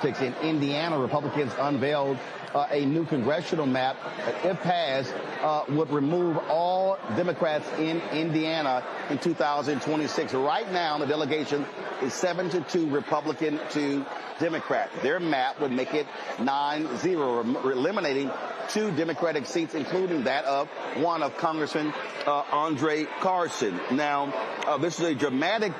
In Indiana, Republicans unveiled a new congressional map that, if passed, would remove all Democrats in Indiana in 2026. Right now, the delegation is 7-2 Republican to Democrat. Their map would make it 9-0, eliminating 2 Democratic seats, including that of one of Congressman Andre Carson. Now, this is a dramatic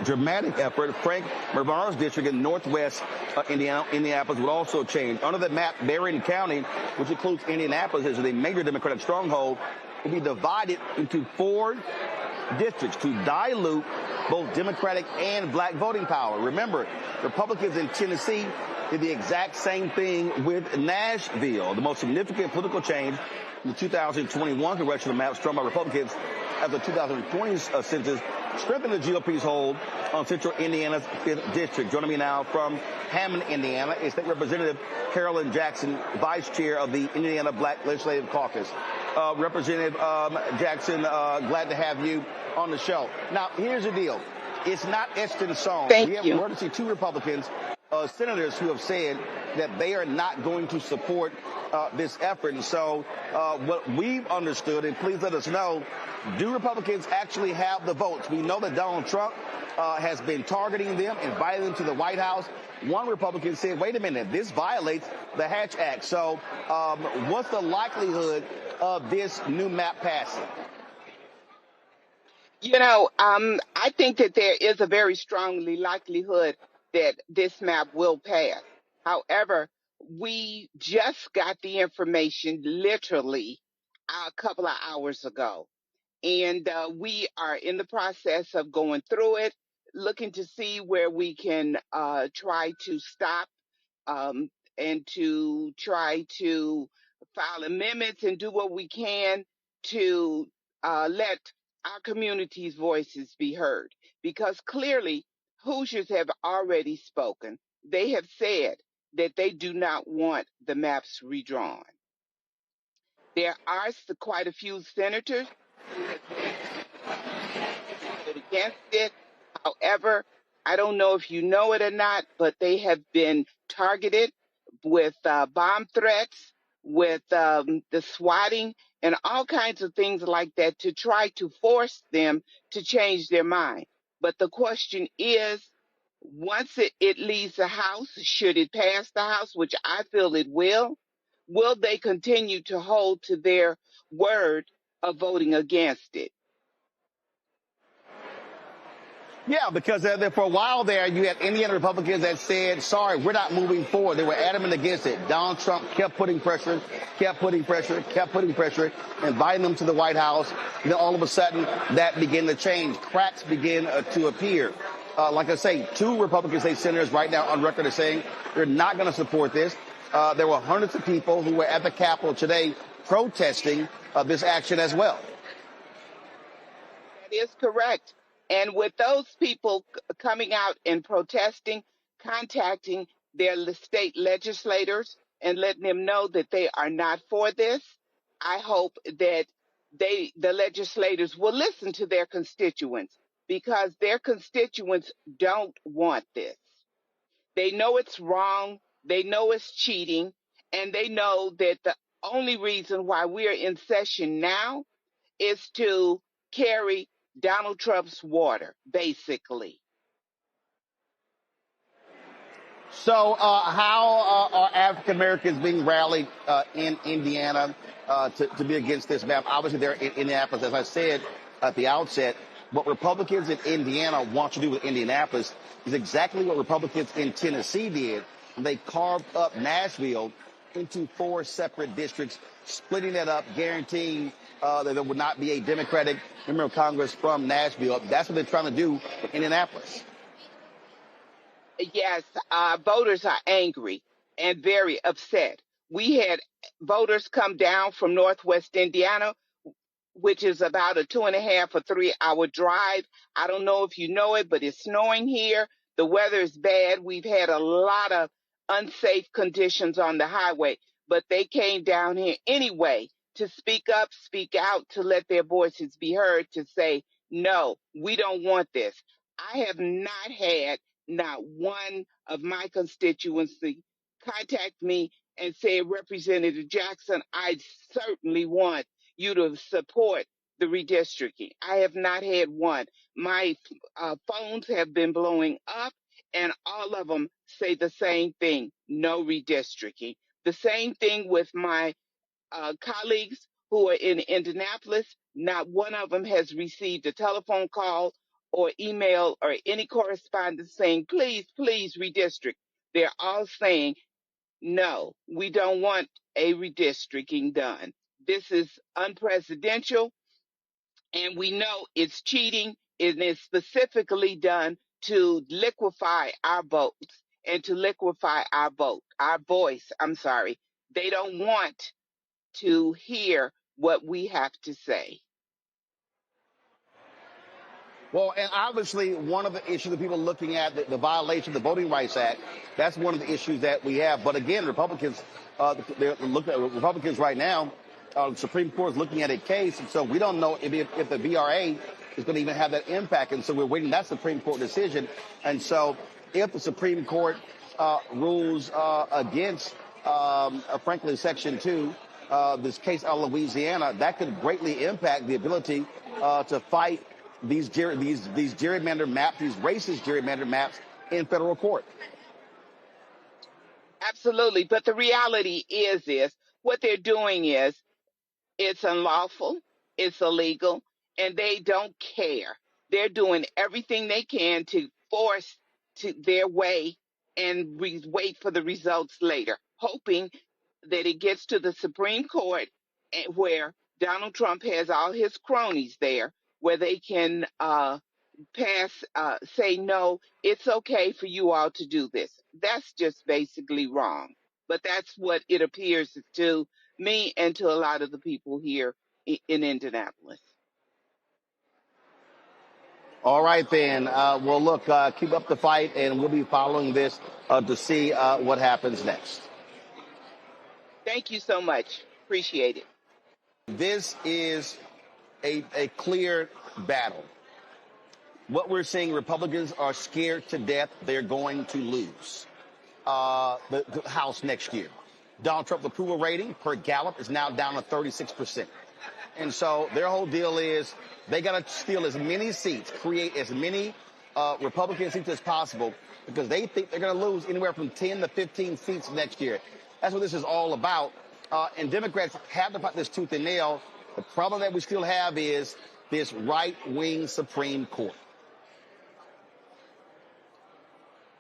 effort. Frank Mervar's district in northwest Indianapolis would also change. Under the map, Marion County, which includes Indianapolis as a major Democratic stronghold, will be divided into 4 districts to dilute both Democratic and black voting power. Remember, Republicans in Tennessee did the exact same thing with Nashville. The most significant political change in the 2021 congressional map strung by Republicans as the 2020 census strengthened the GOP's hold on central Indiana's 5th district. Joining me now from Hammond, Indiana, is State Representative Carolyn Jackson, Vice Chair of the Indiana Black Legislative Caucus. Representative Jackson, glad to have you on the show. Now, here's the deal. It's not etched in stone. We have emergency 2 Republicans, senators who have said that they are not going to support this effort. And so what we've understood, and please let us know, do Republicans actually have the votes? We know that Donald Trump has been targeting them, inviting them to the White House. One Republican said, wait a minute, this violates the Hatch Act. So what's the likelihood of this new map passing? I think that there is a very strong likelihood that this map will pass. However, we just got the information literally a couple of hours ago. And we are in the process of going through it, looking to see where we can try to stop and to try to file amendments and do what we can to let our community's voices be heard. Because clearly, Hoosiers have already spoken. They have said that they do not want the maps redrawn. There are quite a few senators who have voted against it. However, I don't know if you know it or not, but they have been targeted with bomb threats, with the swatting, and all kinds of things like that to try to force them to change their mind. But the question is, once it leaves the House, should it pass the House, which I feel it will they continue to hold to their word of voting against it? Yeah, because for a while there, you had Indiana Republicans that said, sorry, we're not moving forward. They were adamant against it. Donald Trump kept putting pressure, inviting them to the White House. And then all of a sudden, that began to change. Cracks began to appear. Like I say, 2 Republican state senators right now on record are saying they're not going to support this. There were hundreds of people who were at the Capitol today protesting this action as well. That is correct. And with those people coming out and protesting, contacting their state legislators and letting them know that they are not for this, I hope that the legislators will listen to their constituents, because their constituents don't want this. They know it's wrong. They know it's cheating. And they know that the only reason why we're in session now is to carry Donald Trump's water, basically. So how are African Americans being rallied in Indiana to be against this map? Obviously, they're in Indianapolis. As I said at the outset, what Republicans in Indiana want to do with Indianapolis is exactly what Republicans in Tennessee did. They carved up Nashville into 4 separate districts, splitting that up, guaranteeing that there would not be a Democratic member of Congress from Nashville. That's what they're trying to do in Indianapolis. Yes, voters are angry and very upset. We had voters come down from Northwest Indiana, which is about a 2.5 or 3 hour drive. I don't know if you know it, but it's snowing here. The weather is bad. We've had a lot of unsafe conditions on the highway, but they came down here anyway to speak up, speak out, to let their voices be heard, to say, no, we don't want this. I have not had not one of my constituency contact me and say, Representative Jackson, I certainly want you to support the redistricting. I have not had one. My phones have been blowing up, and all of them say the same thing: no redistricting. The same thing with my colleagues who are in Indianapolis. Not one of them has received a telephone call or email or any correspondence saying, please, please redistrict. They're all saying, no, we don't want a redistricting done. This is unprecedented, and we know it's cheating, and it's specifically done to liquefy our votes and to liquefy our voice. I'm sorry. They don't want to hear what we have to say. Well, and obviously one of the issues that people are looking at, the violation of the Voting Rights Act, that's one of the issues that we have. But again, Republicans, they're looking at Republicans right now. The Supreme Court is looking at a case, and so we don't know if the VRA is going to even have that impact. And so we're waiting that Supreme Court decision. And so if the Supreme Court rules against, frankly, Section 2, this case out of Louisiana, that could greatly impact the ability to fight these gerrymander maps, these racist gerrymander maps in federal court. Absolutely. But the reality is what they're doing is it's unlawful, it's illegal, and they don't care. They're doing everything they can to force to their way and wait for the results later, hoping that it gets to the Supreme Court where Donald Trump has all his cronies there, where they can say, no, it's okay for you all to do this. That's just basically wrong. But that's what it appears to me and to a lot of the people here in Indianapolis. All right, then. Well, look, keep up the fight, and we'll be following this to see what happens next. Thank you so much. Appreciate it. This is a clear battle. What we're seeing, Republicans are scared to death they're going to lose the House next year. Donald Trump's approval rating per Gallup is now down to 36%. And so their whole deal is they got to steal as many seats, create as many Republican seats as possible, because they think they're going to lose anywhere from 10 to 15 seats next year. That's what this is all about. And Democrats have to fight this tooth and nail. The problem that we still have is this right-wing Supreme Court.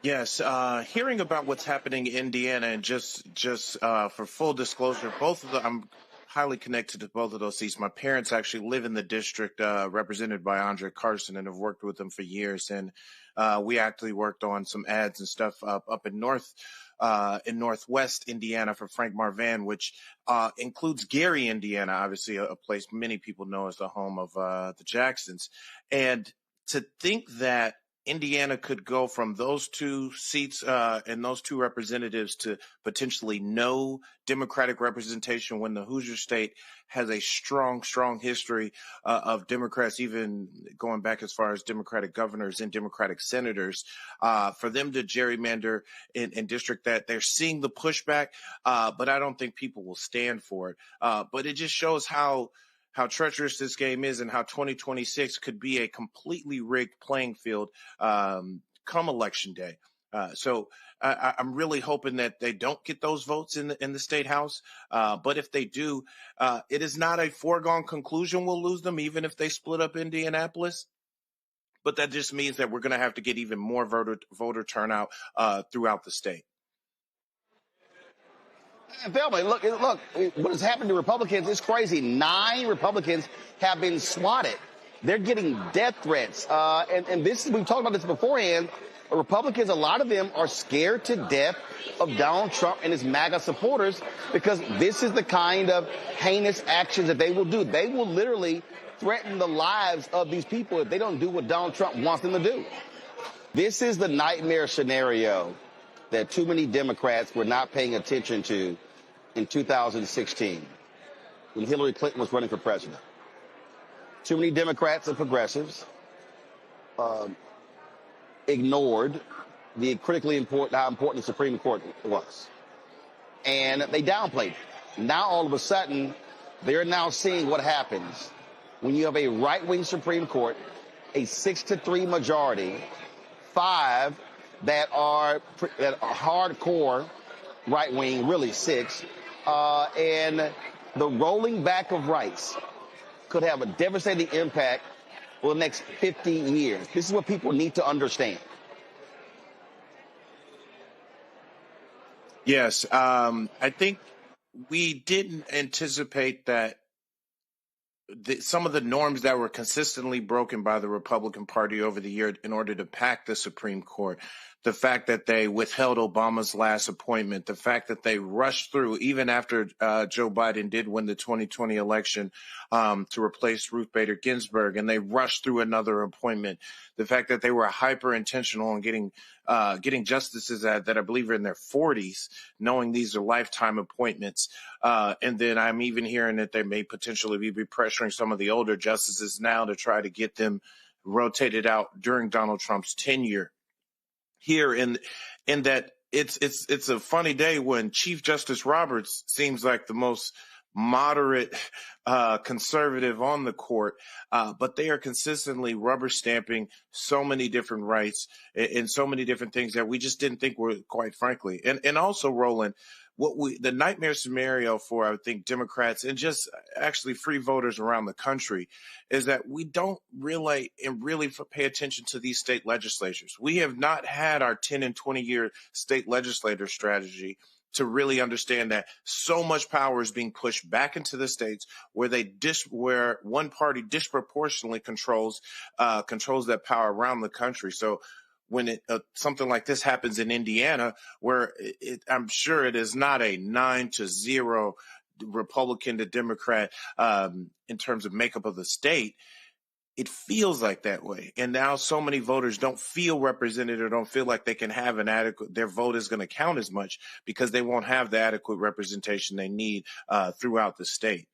Yes, hearing about what's happening in Indiana, and just for full disclosure, I'm highly connected to both of those seats. My parents actually live in the district represented by Andre Carson, and have worked with him for years. And we actually worked on some ads and stuff up in Northwest Indiana for Frank Marvan, which includes Gary, Indiana, obviously a place many people know as the home of the Jacksons. And to think that Indiana could go from those two seats and those two representatives to potentially no Democratic representation, when the Hoosier state has a strong history of Democrats, even going back as far as Democratic governors and Democratic senators, for them to gerrymander in district that they're seeing the pushback, but I don't think people will stand for it. But it just shows how treacherous this game is, and how 2026 could be a completely rigged playing field come election day. So I'm really hoping that they don't get those votes in the state house. But if they do, it is not a foregone conclusion we'll lose them, even if they split up Indianapolis. But that just means that we're going to have to get even more voter turnout throughout the state. Family, look, what has happened to Republicans is crazy. 9 Republicans have been swatted. They're getting death threats. And this, we've talked about this beforehand. Republicans, a lot of them are scared to death of Donald Trump and his MAGA supporters, because this is the kind of heinous actions that they will do. They will literally threaten the lives of these people if they don't do what Donald Trump wants them to do. This is the nightmare scenario that too many Democrats were not paying attention to in 2016 when Hillary Clinton was running for president. Too many Democrats and progressives ignored the critically important, how important the Supreme Court was. and they downplayed it. Now, all of a sudden, they're now seeing what happens when you have a right-wing Supreme Court, a 6-3 majority, 5 that are hardcore right-wing, really 6, and the rolling back of rights could have a devastating impact for the next 50 years. This is what people need to understand. Yes, I think we didn't anticipate that some of the norms that were consistently broken by the Republican Party over the year in order to pack the Supreme Court, the fact that they withheld Obama's last appointment, the fact that they rushed through, even after Joe Biden did win the 2020 election, to replace Ruth Bader Ginsburg, and they rushed through another appointment, the fact that they were hyper intentional on getting justices that I believe are in their 40s, knowing these are lifetime appointments. And then I'm even hearing that they may potentially be pressuring some of the older justices now to try to get them rotated out during Donald Trump's tenure. Here in that it's a funny day when Chief Justice Roberts seems like the most moderate conservative on the court, but they are consistently rubber stamping so many different rights and so many different things that we just didn't think were, quite frankly. And also, Roland, the nightmare scenario for, I think, Democrats and just actually free voters around the country is that we don't really pay attention to these state legislatures. We have not had our 10 and 20 year state legislator strategy to really understand that so much power is being pushed back into the states where one party disproportionately controls that power around the country. So when something like this happens in Indiana, where I'm sure it is not a 9-0 Republican to Democrat in terms of makeup of the state, it feels like that way. And now so many voters don't feel represented or don't feel like they can have their vote is going to count as much because they won't have the adequate representation they need throughout the state.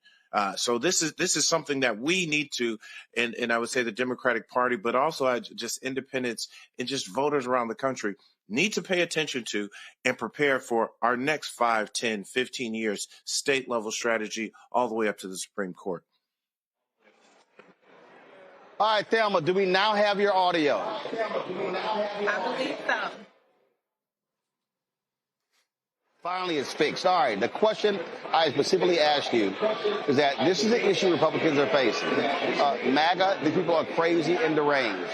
So this is something that we need to, and I would say the Democratic Party, but also just independents and just voters around the country need to pay attention to and prepare for our next 5, 10, 15 years state level strategy all the way up to the Supreme Court. All right, Thelma, do we now have your audio? I believe so. Finally, it's fixed. All right, the question I specifically asked you is that this is an issue Republicans are facing. MAGA, the people are crazy and deranged.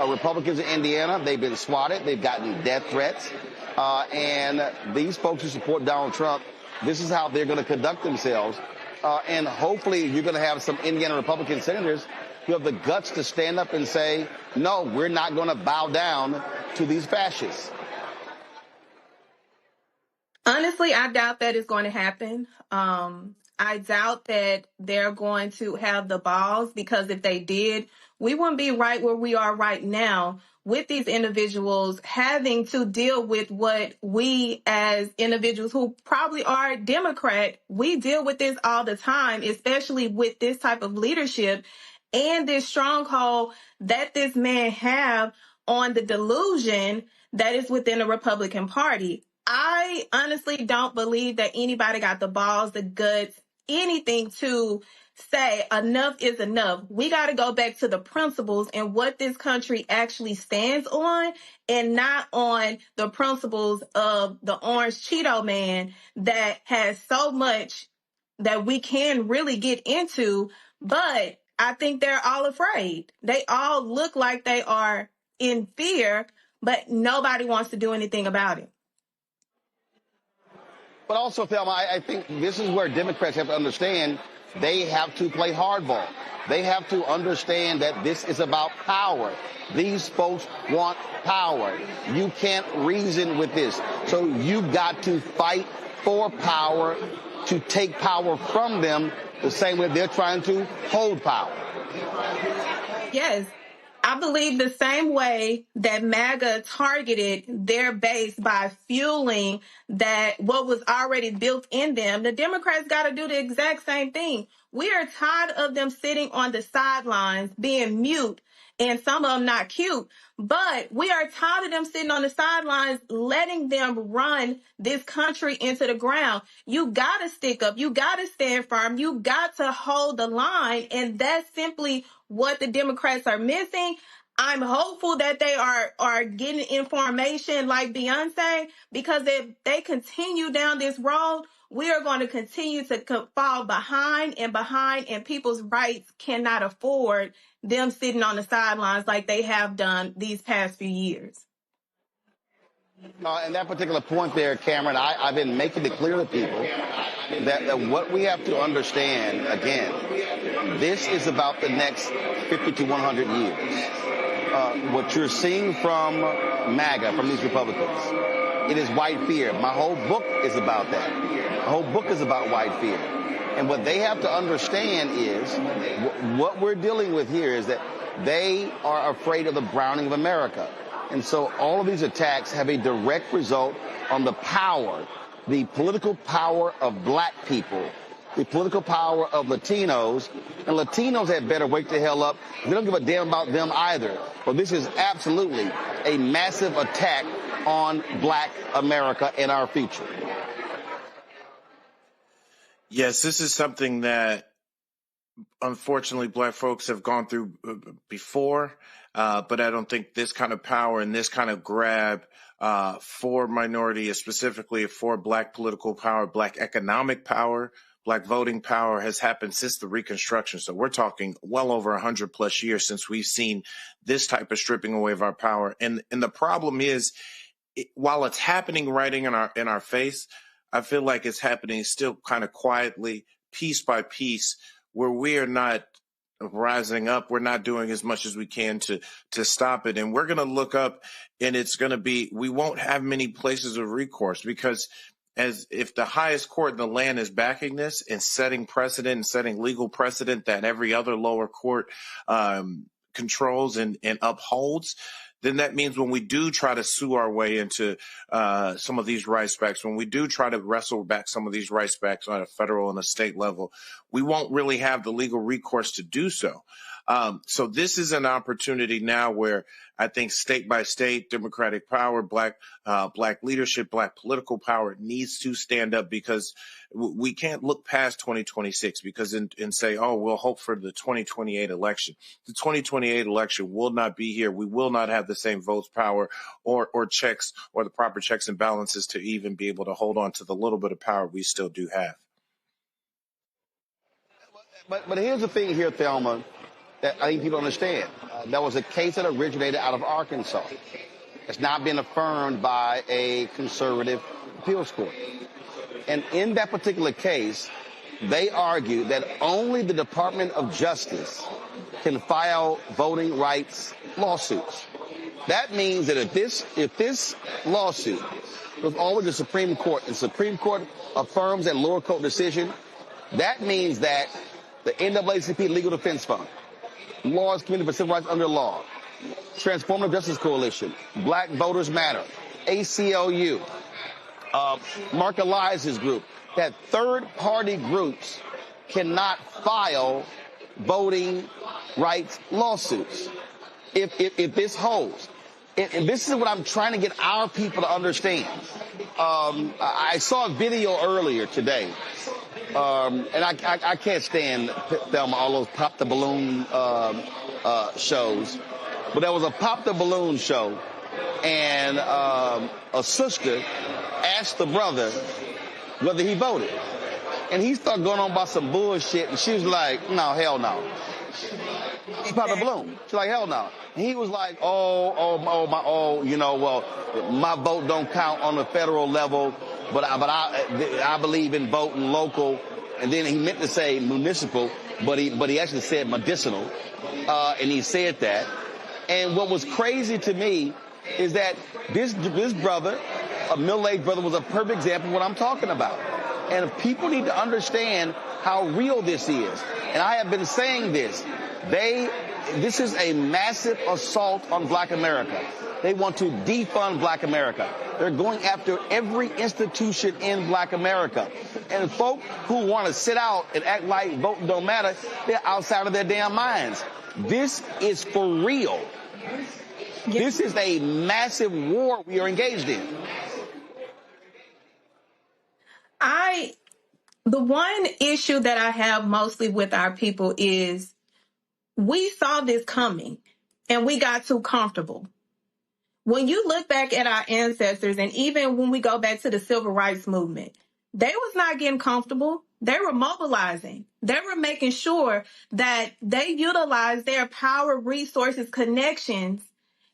Republicans in Indiana, they've been swatted. They've gotten death threats. And these folks who support Donald Trump, this is how they're going to conduct themselves. And hopefully you're going to have some Indiana Republican senators who have the guts to stand up and say, no, we're not going to bow down to these fascists. Honestly, I doubt that is going to happen. I doubt that they're going to have the balls, because if they did, we wouldn't be right where we are right now with these individuals having to deal with what we as individuals who probably are Democrat, we deal with this all the time, especially with this type of leadership and this stronghold that this man have on the delusion that is within the Republican Party. I honestly don't believe that anybody got the balls, the guts, anything to say enough is enough. We got to go back to the principles and what this country actually stands on, and not on the principles of the orange Cheeto man that has so much that we can really get into. But I think they're all afraid. They all look like they are in fear, but nobody wants to do anything about it. But also, Thelma, I think this is where Democrats have to understand they have to play hardball. They have to understand that this is about power. These folks want power. You can't reason with this. So you've got to fight for power, to take power from them the same way they're trying to hold power. Yes. I believe the same way that MAGA targeted their base by fueling that what was already built in them, the Democrats got to do the exact same thing. We are tired of them sitting on the sidelines being mute, and some of them not cute, but we are tired of them sitting on the sidelines letting them run this country into the ground. You got to stick up. You got to stand firm. You got to hold the line, and that's simply what the Democrats are missing. I'm hopeful that they are getting information like Beyonce, because if they continue down this road, we are going to continue to fall behind, and people's rights cannot afford them sitting on the sidelines like they have done these past few years. And that particular point there, Cameron, I've been making it clear to people that what we have to understand, again, this is about the next 50 to 100 years. What you're seeing from MAGA, from these Republicans, it is white fear. My whole book is about that. The whole book is about white fear. And what they have to understand is what we're dealing with here is that they are afraid of the browning of America. And so all of these attacks have a direct result on the power, the political power of black people, the political power of Latinos, and Latinos had better wake the hell up. We don't give a damn about them either. But this is absolutely a massive attack on black America and our future. Yes, this is something that unfortunately black folks have gone through before, but I don't think this kind of power and this kind of grab for minority, specifically for black political power, black economic power, black voting power, has happened since the Reconstruction. So we're talking well over 100 plus years since we've seen this type of stripping away of our power. And the problem is, while it's happening right in our face, I feel like it's happening still kind of quietly, piece by piece, where we are not rising up. We're not doing as much as we can to stop it. And we're going to look up, and it's going to be, we won't have many places of recourse, because as if the highest court in the land is backing this and setting precedent and setting legal precedent that every other lower court controls and upholds, then that means when we do try to sue our way into some of these rights backs, when we do try to wrestle back some of these rights backs on a federal and a state level, we won't really have the legal recourse to do so. So this is an opportunity now where I think state by state, Democratic power, black leadership, black political power needs to stand up, because we can't look past 2026 and say, oh, we'll hope for the 2028 election. The 2028 election will not be here. We will not have the same votes power or checks, or the proper checks and balances to even be able to hold on to the little bit of power we still do have. But here's the thing here, Thelma, that I think people understand. There was a case that originated out of Arkansas. It's not been affirmed by a conservative appeals court. And in that particular case, they argued that only the Department of Justice can file voting rights lawsuits. That means that if this lawsuit goes all the way to the Supreme Court, and the Supreme Court affirms that lower court decision, that means that the NAACP Legal Defense Fund, Laws Committee for Civil Rights Under Law, Transformative Justice Coalition, Black Voters Matter, ACLU, Mark Elias's group, that third-party groups cannot file voting rights lawsuits if this holds. And this is what I'm trying to get our people to understand. I saw a video earlier today, and I can't stand, Thelma, all those pop the balloon shows. But there was a pop the balloon show, and a sister asked the brother whether he voted. And he started going on about some bullshit, and she was like, no, hell no. He popped a balloon. She's like, hell no. And he was like, my vote don't count on the federal level, but I believe in voting local. And then he meant to say municipal, but he actually said medicinal, and he said that. And what was crazy to me is that this brother, a middle-aged brother, was a perfect example of what I'm talking about. And if people need to understand how real this is, and I have been saying this, this is a massive assault on Black America. They want to defund Black America. They're going after every institution in Black America. And folk who want to sit out and act like voting don't matter, they're outside of their damn minds. This is for real. This is a massive war we are engaged in. The one issue that I have mostly with our people is we saw this coming and we got too comfortable. When you look back at our ancestors, and even when we go back to the civil rights movement, they was not getting comfortable. They were mobilizing. They were making sure that they utilized their power, resources, connections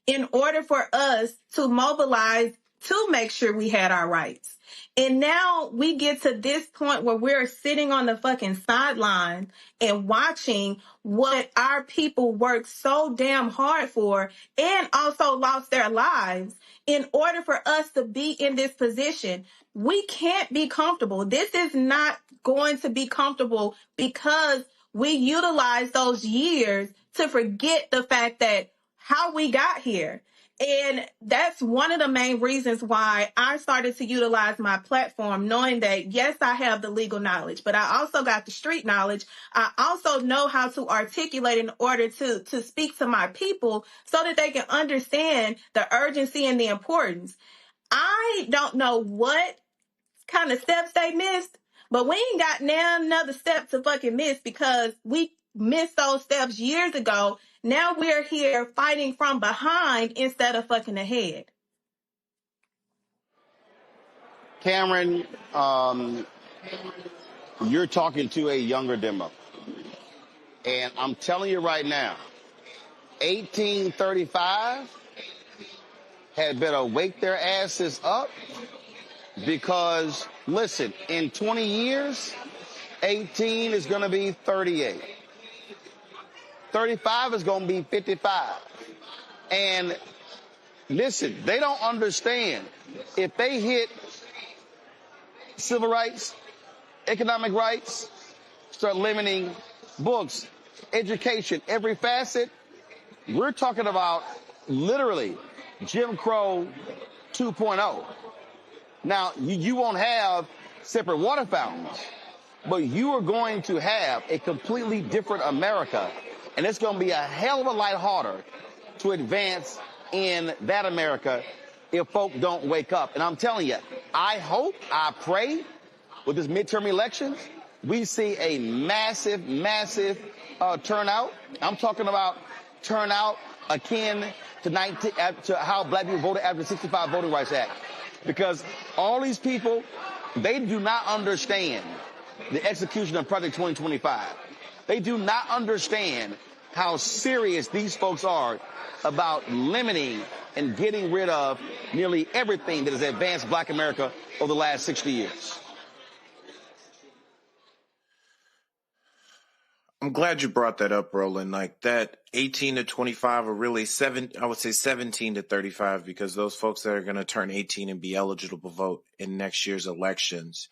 in order for us to mobilize to make sure we had our rights. And now we get to this point where we're sitting on the fucking sideline and watching what our people worked so damn hard for and also lost their lives in order for us to be in this position. We can't be comfortable. This is not going to be comfortable because we utilize those years to forget the fact that how we got here. And that's one of the main reasons why I started to utilize my platform, knowing that, yes, I have the legal knowledge, but I also got the street knowledge. I also know how to articulate in order to speak to my people so that they can understand the urgency and the importance. I don't know what kind of steps they missed, but we ain't got now another step to fucking miss because we missed those steps years ago. Now we're here fighting from behind instead of fucking ahead. Cameron, you're talking to a younger demo. And I'm telling you right now, 1835 had better wake their asses up because, listen, in 20 years, 18 is going to be 38. 35 is going to be 55. And listen, they don't understand. If they hit civil rights, economic rights, start limiting books, education, every facet, we're talking about literally Jim Crow 2.0. Now, you won't have separate water fountains, but you are going to have a completely different America. And it's going to be a hell of a lot harder to advance in that America if folk don't wake up. And I'm telling you, I hope, I pray with this midterm elections, we see a massive, massive turnout. I'm talking about turnout akin to how black people voted after the 65 Voting Rights Act. Because all these people, they do not understand the execution of Project 2025. They do not understand how serious these folks are about limiting and getting rid of nearly everything that has advanced Black America over the last 60 years. I'm glad you brought that up, Roland. Like that 18 to 25 are really I would say 17 to 35, because those folks that are going to turn 18 and be eligible to vote in next year's elections.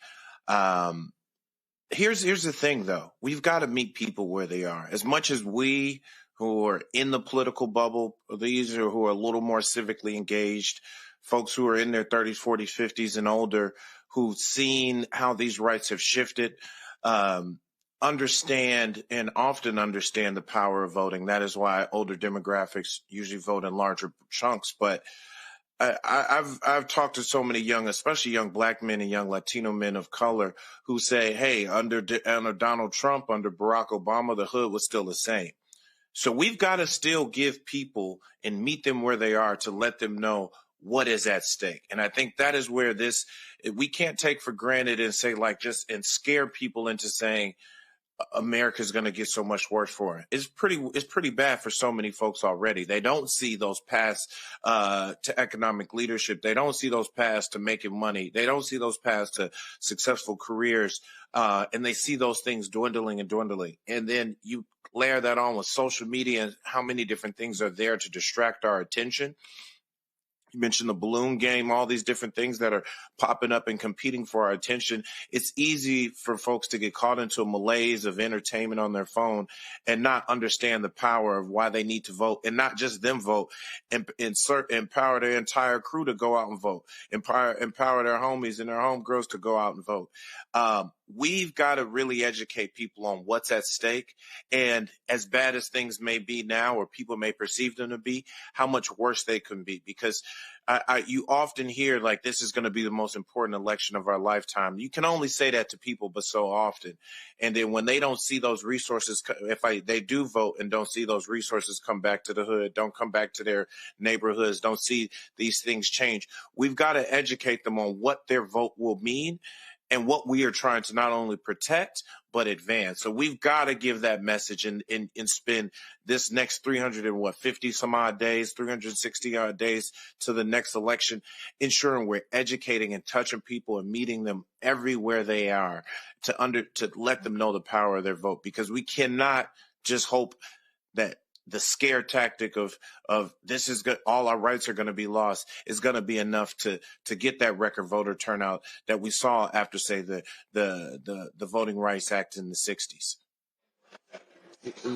Here's the thing, though. We've got to meet people where they are. As much as we who are in the political bubble, these are who are a little more civically engaged, folks who are in their 30s, 40s, 50s and older, who've seen how these rights have shifted, understand and often understand the power of voting. That is why older demographics usually vote in larger chunks. But I've talked to so many young, especially young Black men and young Latino men of color who say, hey, under Donald Trump, under Barack Obama, the hood was still the same. So we've got to still give people and meet them where they are to let them know what is at stake. And I think that is where we can't take for granted and say and scare people into saying, America's going to get so much worse for it. It's pretty bad for so many folks already. They don't see those paths to economic leadership. They don't see those paths to making money. They don't see those paths to successful careers. And they see those things dwindling and dwindling. And then you layer that on with social media and how many different things are there to distract our attention. You mentioned the balloon game, all these different things that are popping up and competing for our attention. It's easy for folks to get caught into a malaise of entertainment on their phone and not understand the power of why they need to vote, and not just them vote, and empower their entire crew to go out and vote, empower their homies and their homegirls to go out and vote. We've got to really educate people on what's at stake, and as bad as things may be now, or people may perceive them to be, how much worse they can be. Because you often hear like this is going to be the most important election of our lifetime. You can only say that to people, but so often. And then when they don't see those resources, they do vote and don't see those resources come back to the hood, don't come back to their neighborhoods, don't see these things change, we've got to educate them on what their vote will mean and what we are trying to not only protect, but advance. So we've got to give that message and spend this next 350 some odd days, 360 odd days to the next election, ensuring we're educating and touching people and meeting them everywhere they are to let them know the power of their vote. Because we cannot just hope that the scare tactic of this is good, all our rights are going to be lost, is going to be enough to get that record voter turnout that we saw after, say, the Voting Rights Act in the 60s.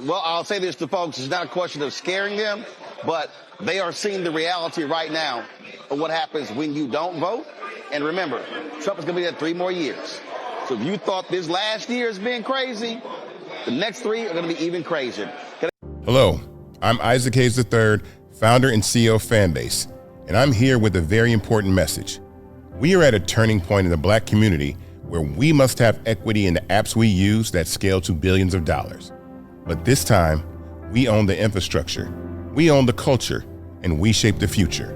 Well, I'll say this to folks. It's not a question of scaring them, but they are seeing the reality right now of what happens when you don't vote. And remember, Trump is going to be there 3 more years. So if you thought this last year has been crazy, the next 3 are going to be even crazier. Hello, I'm Isaac Hayes III, founder and CEO of Fanbase, and I'm here with a very important message. We are at a turning point in the Black community where we must have equity in the apps we use that scale to billions of dollars. But this time, we own the infrastructure, we own the culture, and we shape the future.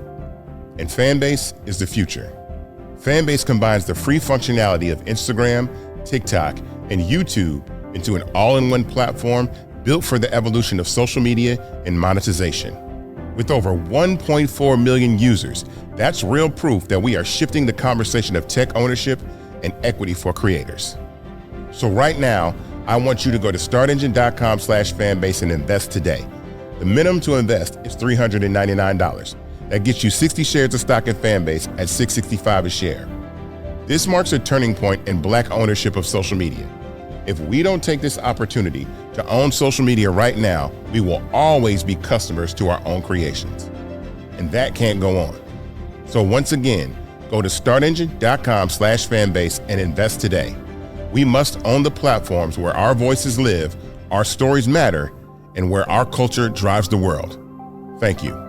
And Fanbase is the future. Fanbase combines the free functionality of Instagram, TikTok, and YouTube into an all-in-one platform built for the evolution of social media and monetization. With over 1.4 million users, that's real proof that we are shifting the conversation of tech ownership and equity for creators. So right now, I want you to go to startengine.com/fanbase and invest today. The minimum to invest is $399. That gets you 60 shares of stock in Fanbase at $665 a share. This marks a turning point in Black ownership of social media. If we don't take this opportunity to own social media right now, we will always be customers to our own creations. And that can't go on. So once again, go to startengine.com/fanbase and invest today. We must own the platforms where our voices live, our stories matter, and where our culture drives the world. Thank you.